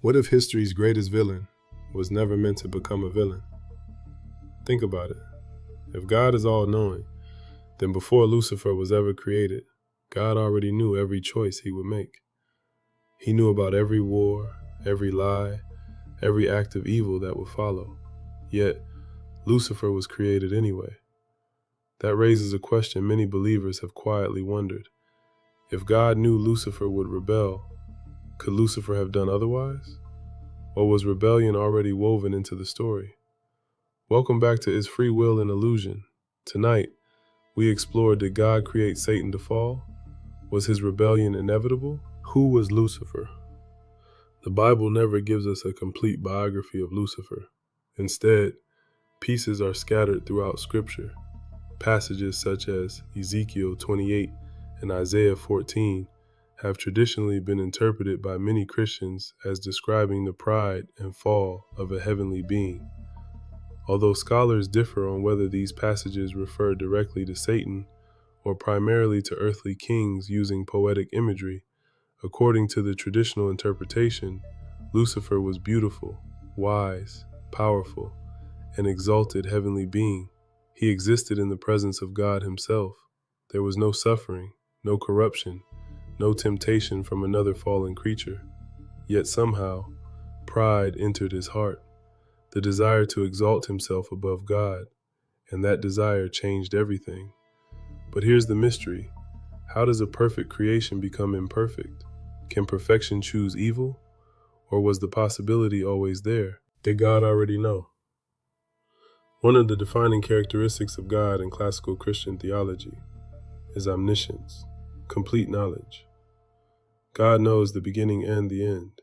What if history's greatest villain was never meant to become a villain? Think about it. If God is all-knowing, then before Lucifer was ever created, God already knew every choice he would make. He knew about every war, every lie, every act of evil that would follow. Yet, Lucifer was created anyway. That raises a question many believers have quietly wondered. If God knew Lucifer would rebel, could Lucifer have done otherwise? Or was rebellion already woven into the story? Welcome back to Is Free Will an Illusion? Tonight, we explore, did God create Satan to fall? Was his rebellion inevitable? Who was Lucifer? The Bible never gives us a complete biography of Lucifer. Instead, pieces are scattered throughout Scripture. Passages such as Ezekiel 28 and Isaiah 14 have traditionally been interpreted by many Christians as describing the pride and fall of a heavenly being. Although scholars differ on whether these passages refer directly to Satan or primarily to earthly kings using poetic imagery, according to the traditional interpretation, Lucifer was beautiful, wise, powerful, an exalted heavenly being. He existed in the presence of God himself. There was no suffering, no corruption, no temptation from another fallen creature. Yet somehow, pride entered his heart, the desire to exalt himself above God, and that desire changed everything. But here's the mystery. How does a perfect creation become imperfect? Can perfection choose evil? Or was the possibility always there? Did God already know? One of the defining characteristics of God in classical Christian theology is omniscience, complete knowledge. God knows the beginning and the end.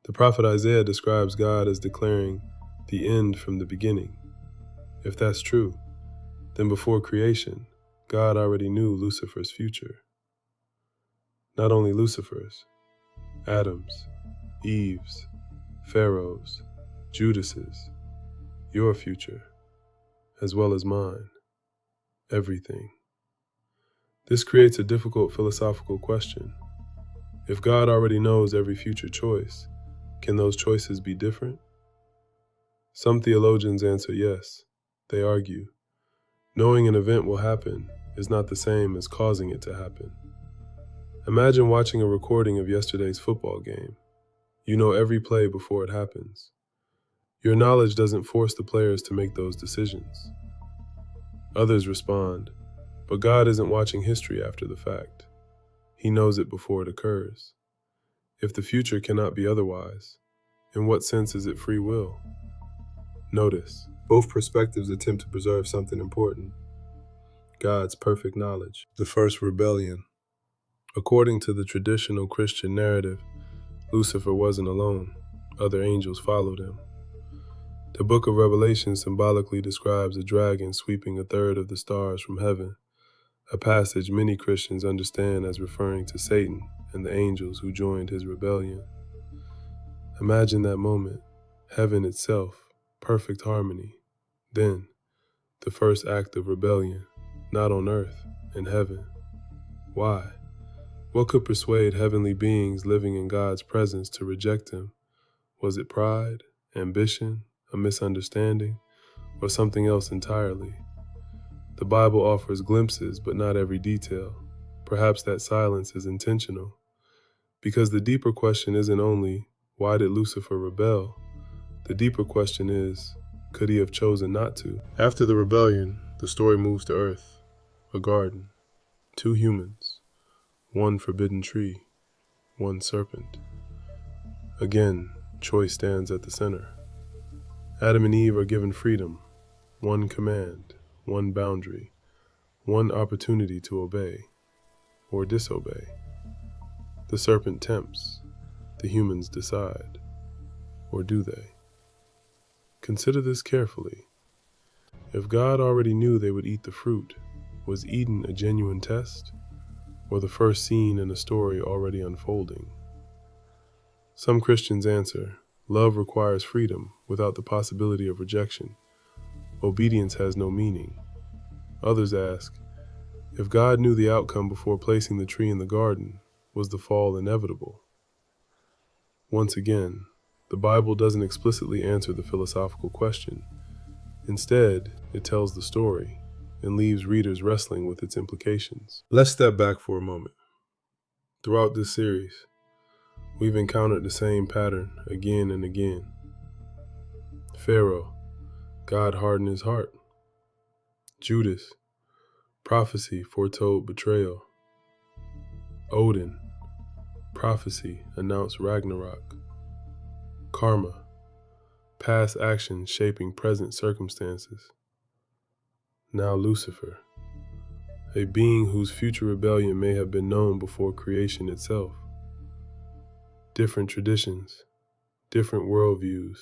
The prophet Isaiah describes God as declaring the end from the beginning. If that's true, then before creation, God already knew Lucifer's future. Not only Lucifer's, Adam's, Eve's, Pharaoh's, Judas's, your future, as well as mine, everything. This creates a difficult philosophical question. If God already knows every future choice, can those choices be different? Some theologians answer yes. They argue, knowing an event will happen is not the same as causing it to happen. Imagine watching a recording of yesterday's football game. You know every play before it happens. Your knowledge doesn't force the players to make those decisions. Others respond, but God isn't watching history after the fact. He knows it before it occurs. If the future cannot be otherwise, in what sense is it free will? Notice, both perspectives attempt to preserve something important: God's perfect knowledge. The first rebellion. According to the traditional Christian narrative, Lucifer wasn't alone. Other angels followed him. The book of Revelation symbolically describes a dragon sweeping a third of the stars from heaven, a passage many Christians understand as referring to Satan and the angels who joined his rebellion. Imagine that moment, heaven itself, perfect harmony. Then, the first act of rebellion, not on earth, in heaven. Why? What could persuade heavenly beings living in God's presence to reject him? Was it pride, ambition, a misunderstanding, or something else entirely? The Bible offers glimpses, but not every detail. Perhaps that silence is intentional. Because the deeper question isn't only, why did Lucifer rebel? The deeper question is, could he have chosen not to? After the rebellion, the story moves to Earth, a garden, 2 humans, 1 forbidden tree, 1 serpent. Again, choice stands at the center. Adam and Eve are given freedom, 1 command, 1 boundary, 1 opportunity to obey or disobey. The serpent tempts, the humans decide. Or do they? Consider this carefully. If God already knew they would eat the fruit, was Eden a genuine test, or the first scene in a story already unfolding? Some Christians answer, love requires freedom without the possibility of rejection. Obedience has no meaning. Others ask, if God knew the outcome before placing the tree in the garden, was the fall inevitable? Once again, the Bible doesn't explicitly answer the philosophical question. Instead, it tells the story and leaves readers wrestling with its implications. Let's step back for a moment. Throughout this series, we've encountered the same pattern again and again. Pharaoh, God hardened his heart. Judas, prophecy foretold betrayal. Odin, prophecy announced Ragnarok. Karma, past actions shaping present circumstances. Now Lucifer, a being whose future rebellion may have been known before creation itself. Different traditions, different worldviews,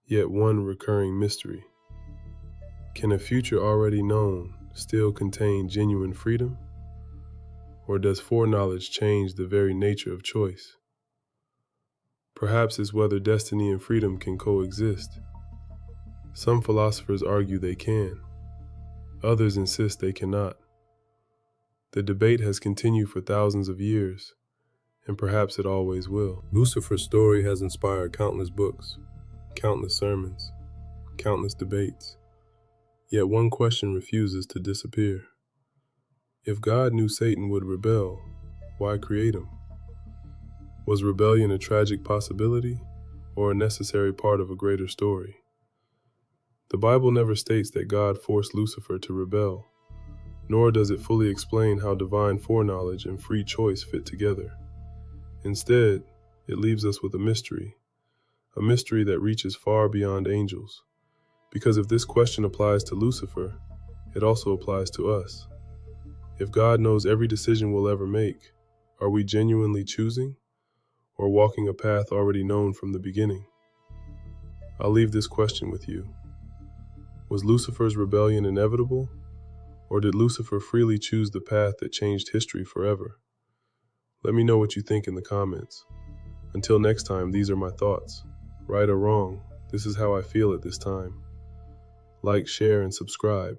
yet one recurring mystery. Can a future already known still contain genuine freedom? Or does foreknowledge change the very nature of choice? Perhaps it's whether destiny and freedom can coexist. Some philosophers argue they can. Others insist they cannot. The debate has continued for thousands of years, and perhaps it always will. Lucifer's story has inspired countless books, countless sermons, countless debates. Yet one question refuses to disappear. If God knew Satan would rebel, why create him? Was rebellion a tragic possibility or a necessary part of a greater story? The Bible never states that God forced Lucifer to rebel, nor does it fully explain how divine foreknowledge and free choice fit together. Instead, it leaves us with a mystery that reaches far beyond angels. Because if this question applies to Lucifer, it also applies to us. If God knows every decision we'll ever make, are we genuinely choosing or walking a path already known from the beginning? I'll leave this question with you. Was Lucifer's rebellion inevitable, or did Lucifer freely choose the path that changed history forever? Let me know what you think in the comments. Until next time, these are my thoughts. Right or wrong, this is how I feel at this time. Like, share, and subscribe.